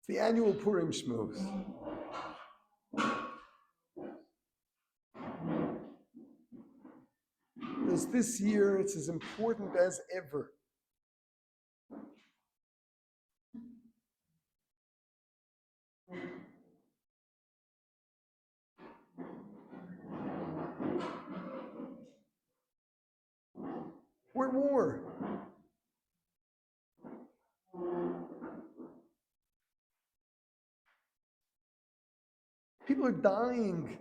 It's the annual Purim schmooze. This year, it's as important as ever. We're at war. People are dying.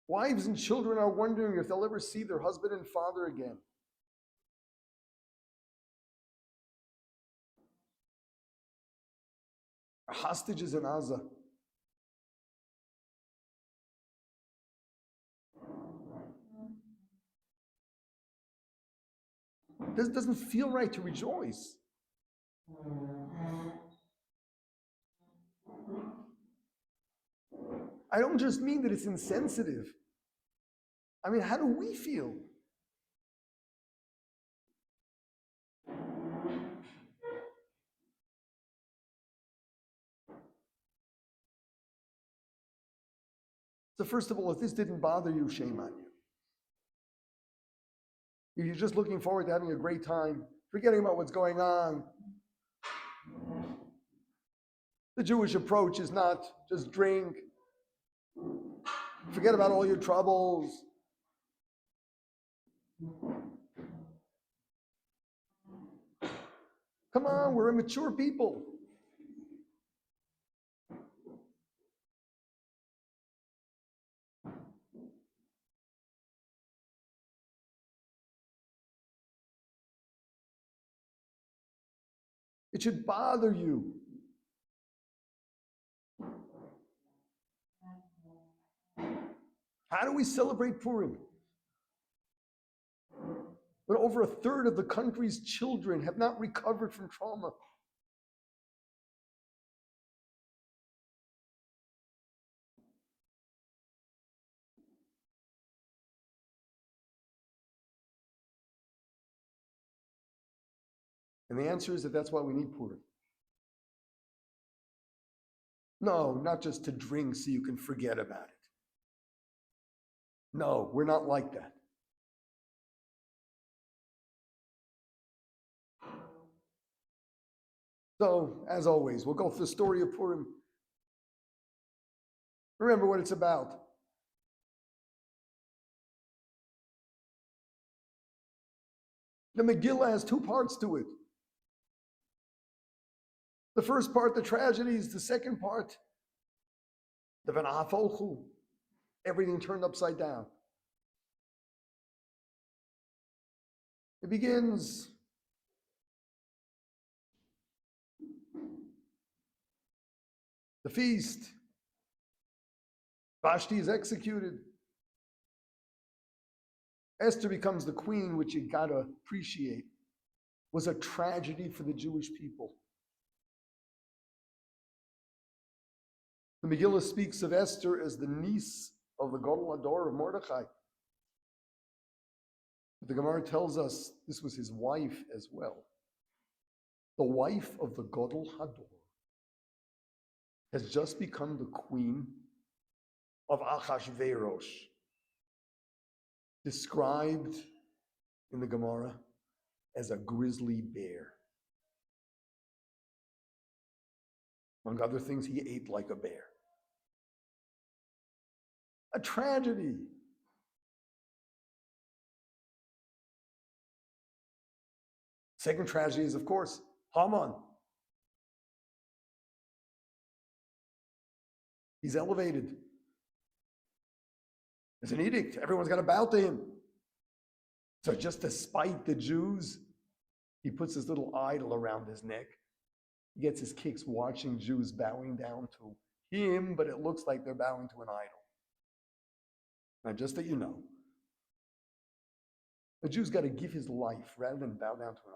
Wives and children are wondering if they'll ever see their husband and father again. Hostages in Gaza. This doesn't feel right to rejoice. I don't just mean that it's insensitive. I mean, how do we feel? So first of all, if this didn't bother you, shame on you. If you're just looking forward to having a great time, forgetting about what's going on. The Jewish approach is not just drink, forget about all your troubles. Come on, we're immature people. It should bother you. How do we celebrate Purim? When over a third of the country's children have not recovered from trauma. And the answer is that that's why we need Purim. No, not just to drink so you can forget about it. No, we're not like that. So, as always, we'll go through the story of Purim. Remember what it's about. The Megillah has two parts to it. The first part, the tragedies. The second part, the V'na'afolchu, everything turned upside down. It begins the feast. Vashti is executed. Esther becomes the queen, which you gotta appreciate, was a tragedy for the Jewish people. The Megillah speaks of Esther as the niece of the Gadol Hador of Mordechai. But the Gemara tells us this was his wife as well. The wife of the Gadol Hador has just become the queen of Achashverosh, described in the Gemara as a grizzly bear. Among other things, he ate like a bear. A tragedy. Second tragedy is, of course, Haman. He's elevated. There's an edict. Everyone's got to bow to him. So just to spite the Jews, he puts his little idol around his neck. He gets his kicks watching Jews bowing down to him, but it looks like they're bowing to an idol. Now, just that you know, a Jew's got to give his life rather than bow down to an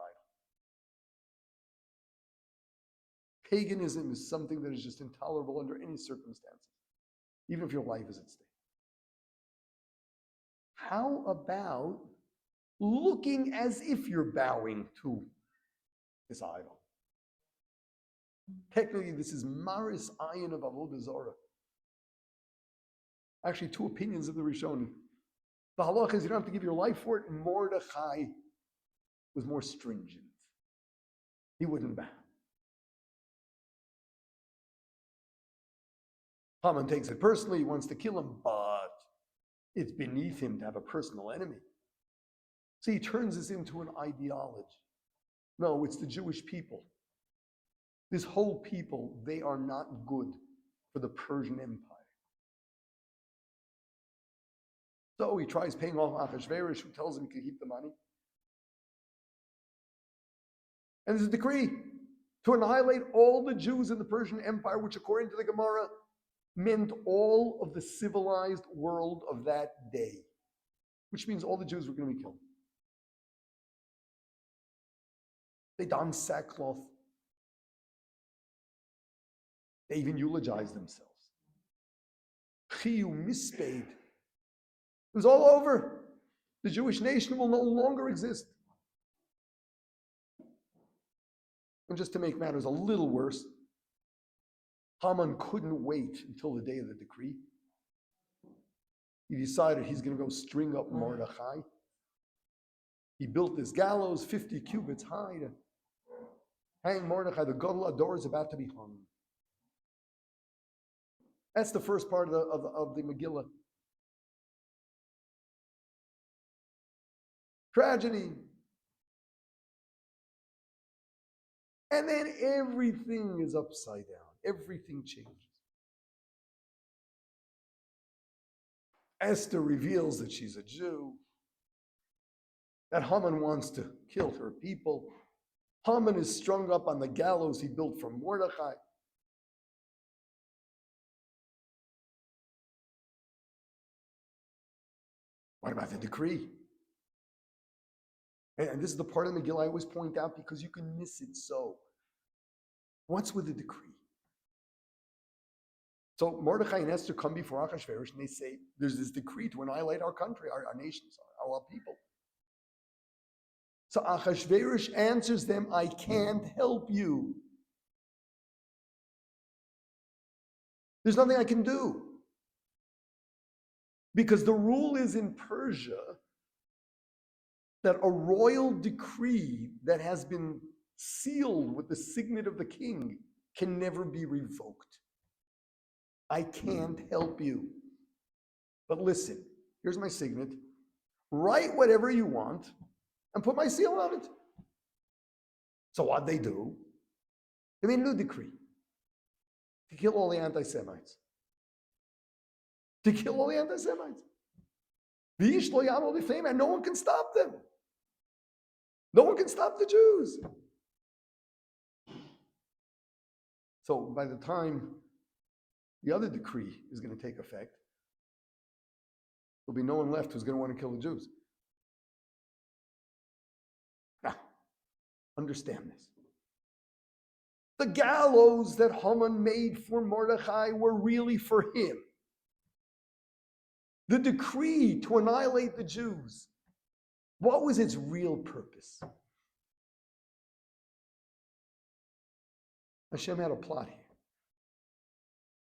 Paganism is something that is just intolerable under any circumstances, even if your life is at stake. How about looking as if you're bowing to this idol? Technically, this is Maris Ayin of Avodah Zarah. Actually, two opinions of the Rishonim. The halach is you don't have to give your life for it. Mordechai was more stringent. He wouldn't bow. Haman takes it personally. He wants to kill him, but it's beneath him to have a personal enemy. So he turns this into an ideology. No, it's the Jewish people. This whole people, they are not good for the Persian Empire. So he tries paying off Achashverosh, who tells him he can keep the money. And there's a decree to annihilate all the Jews in the Persian Empire, which according to the Gemara meant all of the civilized world of that day, which means all the Jews were going to be killed. They donned sackcloth. They even eulogized themselves. Chiyu mispade. It was all over. The Jewish nation will no longer exist. And just to make matters a little worse, Haman couldn't wait until the day of the decree. He decided he's going to go string up Mordechai. He built this gallows 50 cubits high to hang Mordechai. The Gadol Ador is about to be hung. That's the first part of the Megillah. Tragedy. And then everything is upside down. Everything changes. Esther reveals that she's a Jew, that Haman wants to kill her people. Haman is strung up on the gallows he built for Mordechai. What about the decree? And this is the part of the Megillah I always point out because you can miss it so. What's with the decree? So Mordechai and Esther come before Achashverosh and they say, there's this decree to annihilate our country, our nations, our people. So Achashverosh answers them, I can't help you. There's nothing I can do. Because the rule is in Persia that a royal decree that has been sealed with the signet of the king can never be revoked. I can't help you. But listen, here's my signet. Write whatever you want and put my seal on it. So what'd they do? They made a new decree to kill all the anti-Semites. To kill all the anti-Semites. And no one can stop them. No one can stop the Jews. So by the time the other decree is going to take effect, there'll be no one left who's going to want to kill the Jews. Now, understand this. The gallows that Haman made for Mordechai were really for him. The decree to annihilate the Jews, what was its real purpose? Hashem had a plot here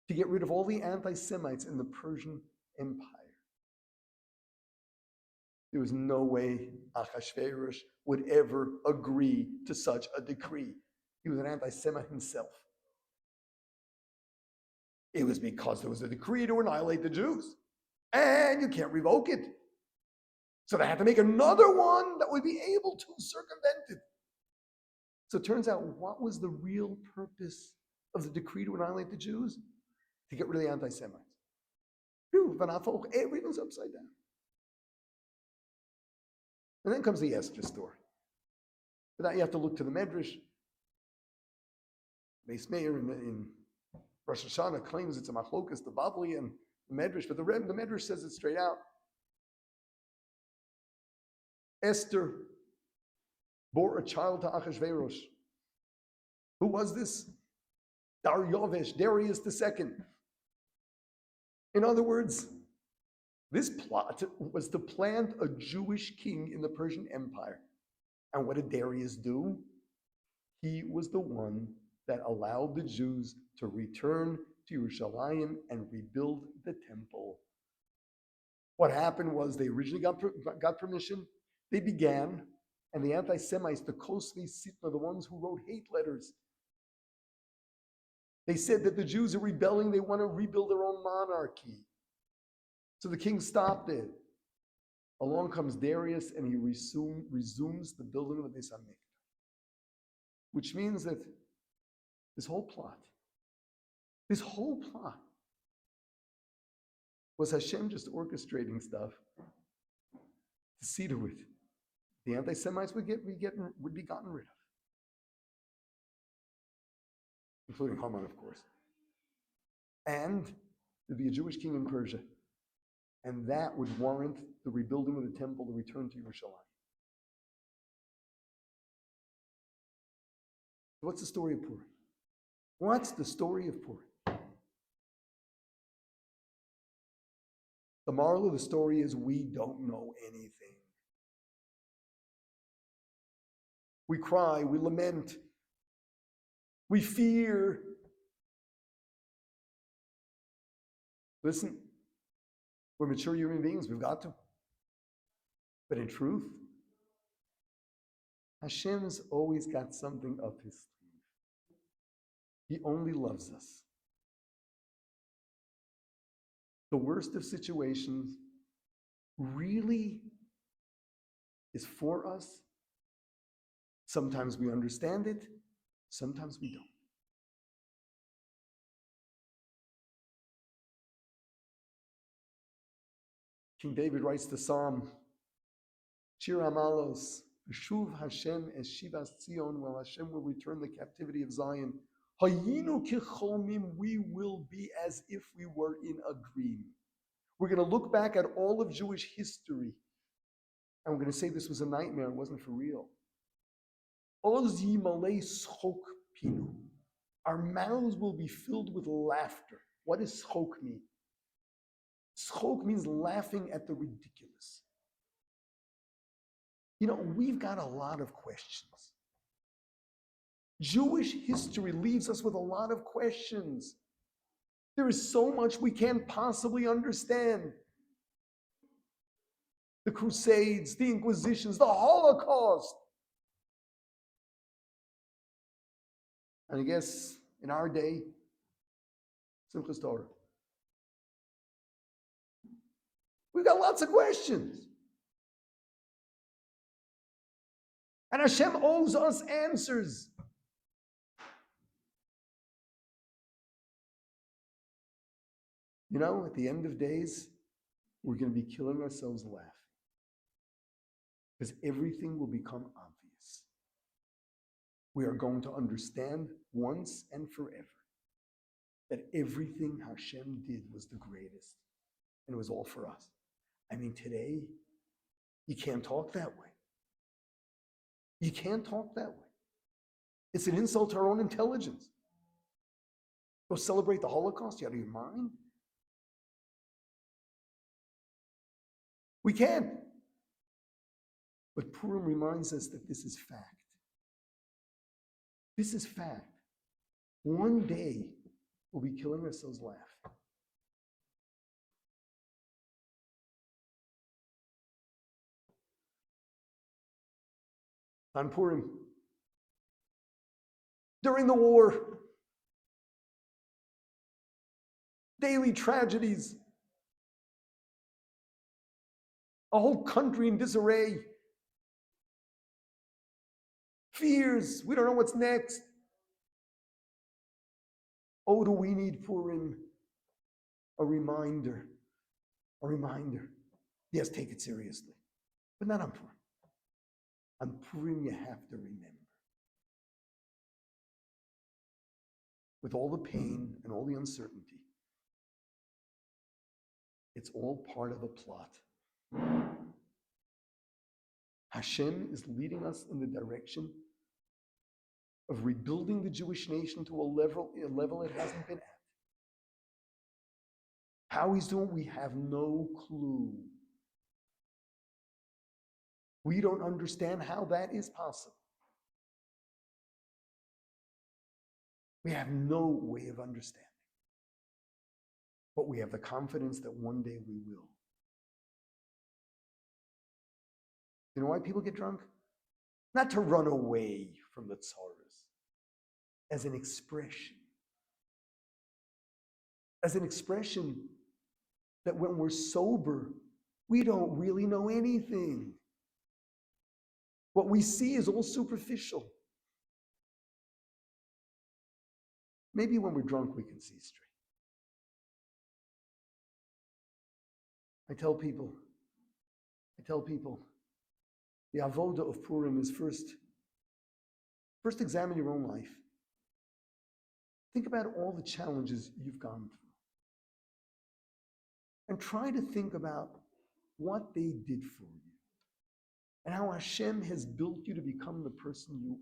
to get rid of all the anti-Semites in the Persian Empire. There was no way Achashverosh would ever agree to such a decree. He was an anti-Semite himself. It was because there was a decree to annihilate the Jews. And you can't revoke it. So they had to make another one that would be able to circumvent it. So it turns out, what was the real purpose of the decree to annihilate the Jews? To get rid of the anti-Semites. Everything's upside down. And then comes the Esther story. For that you have to look to the Medrash. Beis Meir in Rosh Hashanah claims it's a machlokas, the Bavli and the Medrash, but the Medrash says it straight out. Esther bore a child to Achashverosh. Who was this? Darius II. In other words, this plot was to plant a Jewish king in the Persian Empire. And what did Darius do? He was the one that allowed the Jews to return to Yerushalayim and rebuild the temple. What happened was they originally got permission. They began, and the anti-Semites, the Kosvei Sitna, the ones who wrote hate letters, they said that the Jews are rebelling. They want to rebuild their own monarchy. So the king stopped it. Along comes Darius, and he resumes the building of the Beis HaMikdash, which means that this whole plot was Hashem just orchestrating stuff to see to it the anti-Semites would be gotten rid of, including Haman, of course, and there'd be a Jewish king in Persia, and that would warrant the rebuilding of the temple, the return to Yerushalayim. What's the story of Purim? What's the story of Purim? The moral of the story is we don't know anything. We cry, we lament, we fear. Listen, we're mature human beings, we've got to. But in truth, Hashem's always got something up his sleeve. He only loves us. The worst of situations really is for us. Sometimes we understand it, sometimes we don't. King David writes the psalm, Shir Hamalos, Shuv Hashem es Shivas Zion, while Hashem will return the captivity of Zion. Hayinu kicholmim, we will be as if we were in a dream. We're going to look back at all of Jewish history, and we're going to say this was a nightmare, it wasn't for real. Oz yimalei schok pinu. Our mouths will be filled with laughter. What does schok mean? Schok means laughing at the ridiculous. You know, we've got a lot of questions. Jewish history leaves us with a lot of questions. There is so much we can't possibly understand. The Crusades, the Inquisitions, the Holocaust. And I guess in our day, Simchas Torah. We've got lots of questions. And Hashem owes us answers. You know, at the end of days, we're going to be killing ourselves laughing. Because everything will become obvious. We are going to understand once and forever that everything Hashem did was the greatest. And it was all for us. I mean, today, you can't talk that way. You can't talk that way. It's an insult to our own intelligence. Go celebrate the Holocaust? You out of your mind? We can't. But Purim reminds us that this is fact. This is fact. One day, we'll be killing ourselves laughing. On Purim, during the war, daily tragedies, a whole country in disarray, fears, we don't know what's next. Oh, do we need Purim? A reminder. Yes, take it seriously, but not on Purim. On Purim, you have to remember. With all the pain and all the uncertainty, it's all part of a plot. Hashem is leading us in the direction of rebuilding the Jewish nation to a level it hasn't been at. How he's doing, we have no clue. We don't understand how that is possible. We have no way of understanding. But we have the confidence that one day we will. You know why people get drunk? Not to run away from the tsaras, as an expression. As an expression that when we're sober, we don't really know anything. What we see is all superficial. Maybe when we're drunk, we can see straight. I tell people, the avoda of Purim is first examine your own life. Think about all the challenges you've gone through. And try to think about what they did for you and how Hashem has built you to become the person you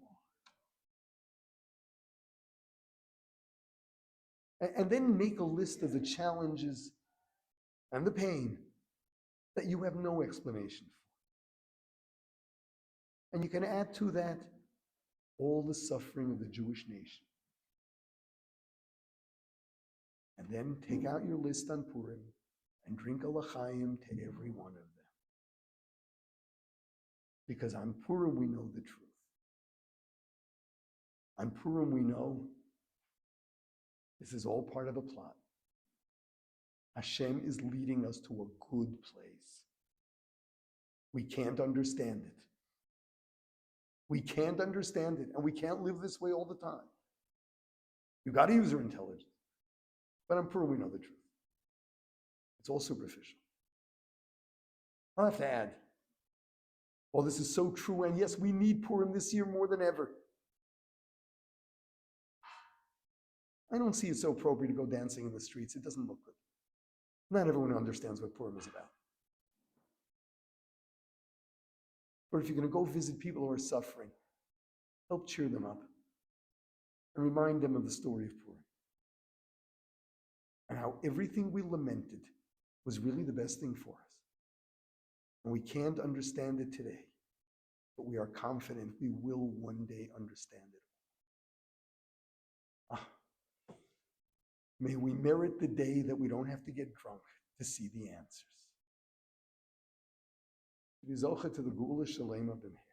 are. And then make a list of the challenges and the pain that you have no explanation for. And you can add to that all the suffering of the Jewish nation. And then take out your list on Purim and drink a l'chaim to every one of them. Because on Purim we know the truth. On Purim we know this is all part of a plot. Hashem is leading us to a good place. We can't understand it. We can't understand it, and we can't live this way all the time. You've got to use your intelligence. But on Purim we know the truth. It's all superficial. I'll have to add, well, this is so true, and yes, we need Purim this year more than ever. I don't see it so appropriate to go dancing in the streets. It doesn't look good. Not everyone understands what Purim is about. But if you're going to go visit people who are suffering, help cheer them up and remind them of the story of Purim and how everything we lamented was really the best thing for us. And we can't understand it today, but we are confident we will one day understand it. May we merit the day that we don't have to get drunk to see the answers. Be zoche to the Geula Shalema b'meher.